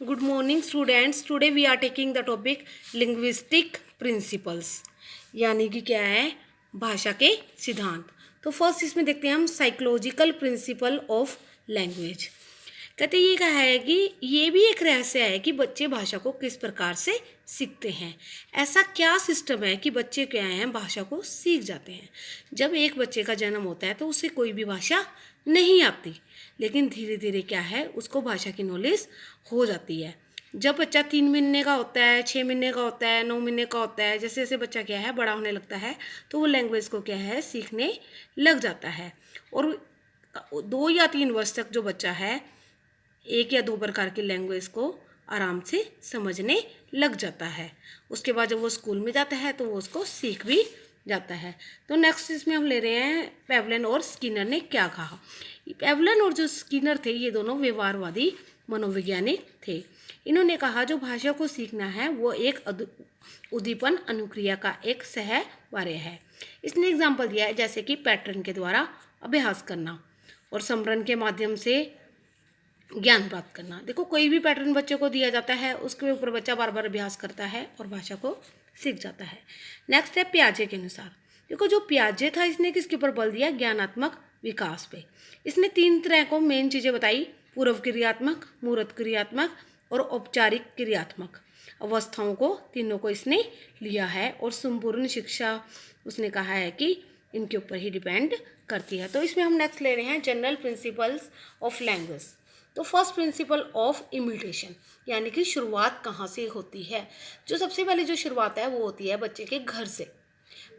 Good morning students. Today we are taking the topic linguistic principles. यानी कि क्या है, भाषा के सिद्धांत. तो फर्स्ट इसमें देखते हैं हम साइकोलॉजिकल प्रिंसिपल ऑफ लैंग्वेज. कहते ये कहा है कि ये भी एक रहस्य है कि बच्चे भाषा को किस प्रकार से सीखते हैं. ऐसा क्या सिस्टम है कि बच्चे क्या हैं भाषा को सीख जाते हैं. जब एक बच्चे का जन्म होता है तो उसे कोई भी भाषा नहीं आती, लेकिन धीरे धीरे क्या है उसको भाषा की नॉलेज हो जाती है. जब बच्चा 3 महीने का होता है, 6 महीने का होता है, 9 महीने का होता है, जैसे जैसे बच्चा क्या है बड़ा होने लगता है तो वो लैंग्वेज को क्या है सीखने लग जाता है. और 2 या 3 वर्ष तक जो बच्चा है 1 या 2 प्रकार की लैंग्वेज को आराम से समझने लग जाता है. उसके बाद जब वो स्कूल में जाता है तो वो उसको सीख भी जाता है. तो नेक्स्ट इसमें हम ले रहे हैं पेवलन और स्किनर ने क्या कहा. पेवलन और जो स्किनर थे ये दोनों व्यवहारवादी मनोवैज्ञानिक थे. इन्होंने कहा जो भाषा को सीखना है वो एक उद्दीपन अनुक्रिया का एक सहवार्य है. इसने एग्जाम्पल दिया है जैसे कि पैटर्न के द्वारा अभ्यास करना और स्मरण के माध्यम से ज्ञान प्राप्त करना. देखो कोई भी पैटर्न बच्चे को दिया जाता है उसके ऊपर बच्चा बार बार अभ्यास करता है और भाषा को सीख जाता है. नेक्स्ट है पियाजे के अनुसार. देखो जो पियाजे था इसने किसके ऊपर बल दिया, ज्ञानात्मक विकास पे. इसने 3 तरह को मेन चीज़ें बताई, पूर्व क्रियात्मक, मूर्त क्रियात्मक और औपचारिक क्रियात्मक अवस्थाओं को, तीनों को इसने लिया है. और संपूर्ण शिक्षा उसने कहा है कि इनके ऊपर ही डिपेंड करती है. तो इसमें हम नेक्स्ट ले रहे हैं जनरल प्रिंसिपल्स ऑफ लैंग्वेज. तो फर्स्ट प्रिंसिपल ऑफ इमिटेशन, यानी कि शुरुआत कहाँ से होती है. जो सबसे पहले जो शुरुआत है वो होती है बच्चे के घर से.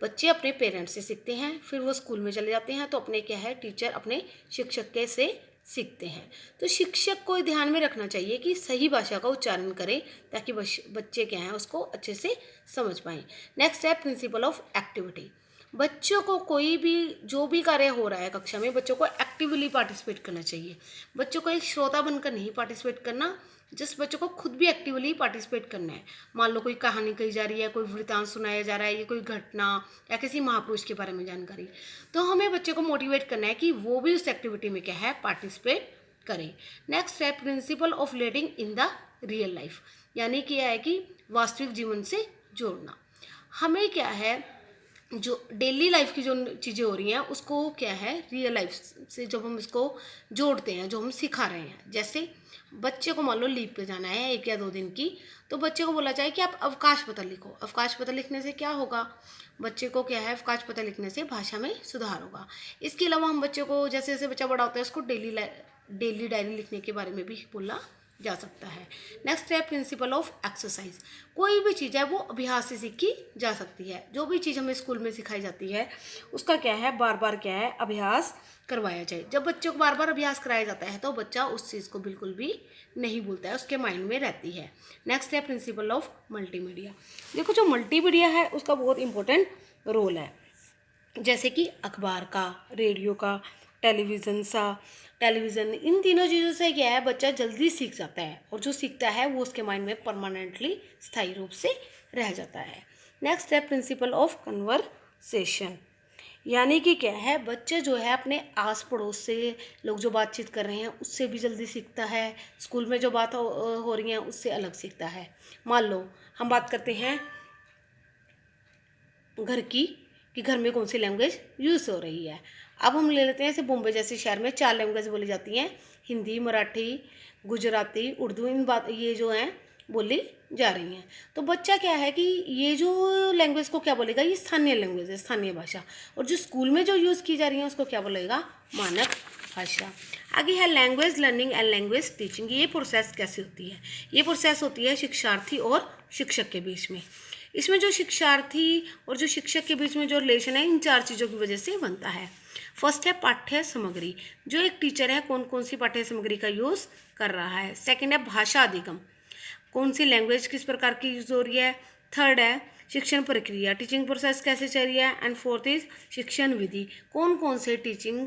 बच्चे अपने पेरेंट्स से सीखते हैं, फिर वो स्कूल में चले जाते हैं तो अपने क्या है टीचर अपने शिक्षक के से सीखते हैं. तो शिक्षक को ध्यान में रखना चाहिए कि सही भाषा का उच्चारण करें ताकि बच्चे क्या हैं उसको अच्छे से समझ पाएँ. नेक्स्ट है प्रिंसिपल ऑफ एक्टिविटी. बच्चों को कोई भी जो भी कार्य हो रहा है कक्षा में बच्चों को एक्टिवली पार्टिसिपेट करना चाहिए. बच्चों को एक श्रोता बनकर नहीं पार्टिसिपेट करना, जिस बच्चों को खुद भी एक्टिवली पार्टिसिपेट करना है. मान लो कोई कहानी कही जा रही है, कोई वृत्तांत सुनाया जा रहा है, या कोई घटना या किसी महापुरुष के बारे में जानकारी, तो हमें बच्चे को मोटिवेट करना है कि वो भी उस एक्टिविटी में क्या है पार्टिसिपेट करें. नेक्स्ट है principle of relating in the real life, यानी कि है कि वास्तविक जीवन से जोड़ना. हमें क्या है जो डेली लाइफ की जो चीज़ें हो रही हैं उसको क्या है रियल लाइफ से जब हम इसको जोड़ते हैं, जो हम सिखा रहे हैं. जैसे बच्चे को मान लो लीव पे जाना है 1 या 2 दिन की, तो बच्चे को बोला जाए कि आप अवकाश पत्र लिखो. अवकाश पत्र लिखने से क्या होगा, बच्चे को क्या है अवकाश पत्र लिखने से भाषा में सुधार होगा. इसके अलावा हम बच्चे को जैसे जैसे बच्चा बड़ा होता है उसको डेली डायरी लिखने के बारे में भी बोला जा सकता है. नेक्स्ट है प्रिंसिपल ऑफ एक्सरसाइज. कोई भी चीज़ है वो अभ्यास से सीखी जा सकती है. जो भी चीज़ हमें स्कूल में सिखाई जाती है उसका क्या है बार बार क्या है अभ्यास करवाया जाए. जब बच्चों को बार बार अभ्यास कराया जाता है तो बच्चा उस चीज़ को बिल्कुल भी नहीं भूलता है, उसके माइंड में रहती है. नेक्स्ट है प्रिंसिपल ऑफ मल्टीमीडिया. देखो जो मल्टीमीडिया है उसका बहुत इंपॉर्टेंट रोल है, जैसे कि अखबार का, रेडियो का, टेलीविज़न, इन तीनों चीज़ों से क्या है बच्चा जल्दी सीख जाता है और जो सीखता है वो उसके माइंड में परमानेंटली स्थायी रूप से रह जाता है. नेक्स्ट है प्रिंसिपल ऑफ कन्वर्सेशन, यानी कि क्या है बच्चे जो है अपने आस पड़ोस से लोग जो बातचीत कर रहे हैं उससे भी जल्दी सीखता है, स्कूल में जो बात हो रही हैं उससे अलग सीखता है. मान लो हम बात करते हैं घर की कि घर में कौन सी लैंग्वेज यूज़ हो रही है. अब हम ले लेते हैं जैसे बॉम्बे जैसे शहर में 4 लैंग्वेज बोली जाती हैं, हिंदी, मराठी, गुजराती, उर्दू. इन बात ये जो हैं बोली जा रही हैं. तो बच्चा क्या है कि ये जो लैंग्वेज को क्या बोलेगा, ये स्थानीय लैंग्वेज है, स्थानीय भाषा. और जो स्कूल में जो यूज़ की जा रही है उसको क्या बोलेगा, मानक भाषा. आगे है language learning and language teaching. ये प्रोसेस कैसे होती है, ये प्रोसेस होती है शिक्षार्थी और शिक्षक के बीच में. इसमें जो शिक्षार्थी और जो शिक्षक के बीच में जो रिलेशन है इन 4 चीज़ों की वजह से बनता है. फर्स्ट है पाठ्य सामग्री, जो एक टीचर है कौन कौन सी पाठ्य सामग्री का यूज़ कर रहा है. सेकंड है भाषा अधिगम, कौन सी लैंग्वेज किस प्रकार की यूज़ हो रही है. थर्ड है शिक्षण प्रक्रिया, टीचिंग प्रोसेस कैसे चल रही है. एंड फोर्थ इज शिक्षण विधि, कौन कौन से टीचिंग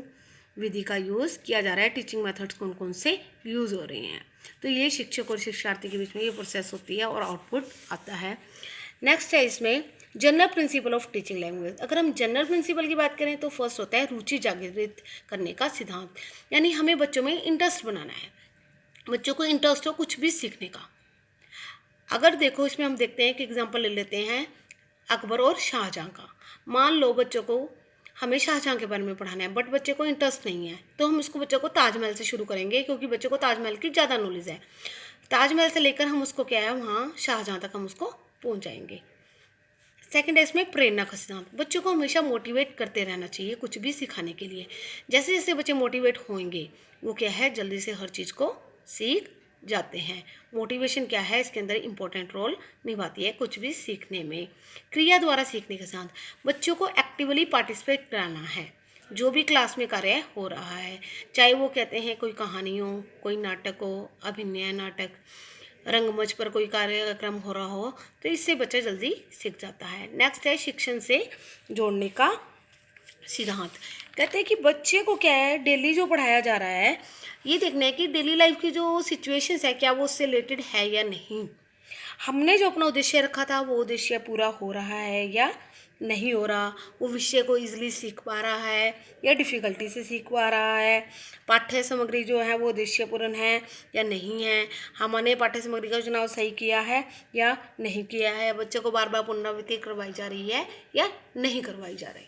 विधि का यूज़ किया जा रहा है, टीचिंग मेथड्स कौन कौन से यूज़ हो रहे हैं. तो ये शिक्षक और शिक्षार्थी के बीच में ये प्रोसेस होती है और आउटपुट आता है. नेक्स्ट है इसमें general principle of teaching language. अगर हम जनरल प्रिंसिपल की बात करें तो फर्स्ट होता है रुचि जागृत करने का सिद्धांत, यानी हमें बच्चों में इंटरेस्ट बनाना है. बच्चों को इंटरेस्ट हो कुछ भी सीखने का। अगर देखो इसमें हम देखते हैं कि एग्जाम्पल ले लेते हैं अकबर और शाहजहाँ का। मान लो बच्चों को हमें शाहजहाँ के बारे में पढ़ाना है बट बच्चे को इंटरेस्ट नहीं है, तो हम इसको बच्चों को ताजमहल से शुरू करेंगे क्योंकि बच्चों को ताजमहल की ज़्यादा नॉलेज है। ताजमहल से लेकर हम उसको क्या है वहाँ शाहजहाँ तक हम उसको पहुँचाएंगे। सेकंड है इसमें प्रेरणा का सिद्धांत। बच्चों को हमेशा मोटिवेट करते रहना चाहिए कुछ भी सिखाने के लिए। जैसे जैसे बच्चे मोटिवेट होंगे वो क्या है जल्दी से हर चीज़ को सीख जाते हैं। मोटिवेशन क्या है इसके अंदर इम्पोर्टेंट रोल निभाती है कुछ भी सीखने में। क्रिया द्वारा सीखने के साथ बच्चों को एक्टिवली पार्टिसिपेट कराना है जो भी क्लास में कार्य हो रहा है, चाहे वो कहते हैं कोई कहानी हो, कोई नाटक हो, अभिनय नाटक, रंगमंच पर कोई कार्यक्रम हो रहा हो, तो इससे बच्चा जल्दी सीख जाता है। नेक्स्ट है शिक्षण से जोड़ने का सिद्धांत। कहते हैं कि बच्चे को क्या है डेली जो पढ़ाया जा रहा है ये देखना है कि डेली लाइफ की जो सिचुएशंस है क्या वो उससे रिलेटेड है या नहीं। हमने जो अपना उद्देश्य रखा था वो उद्देश्य पूरा हो रहा है या नहीं हो रहा, वो विषय को इजीली सीख पा रहा है या डिफ़िकल्टी से सीख पा रहा है, पाठ्य सामग्री जो है वो उद्देश्य पूर्ण है या नहीं है, हमने पाठ्य सामग्री का चुनाव सही किया है या नहीं किया है, बच्चे को बार बार पुनरावृत्ति करवाई जा रही है या नहीं करवाई जा रही।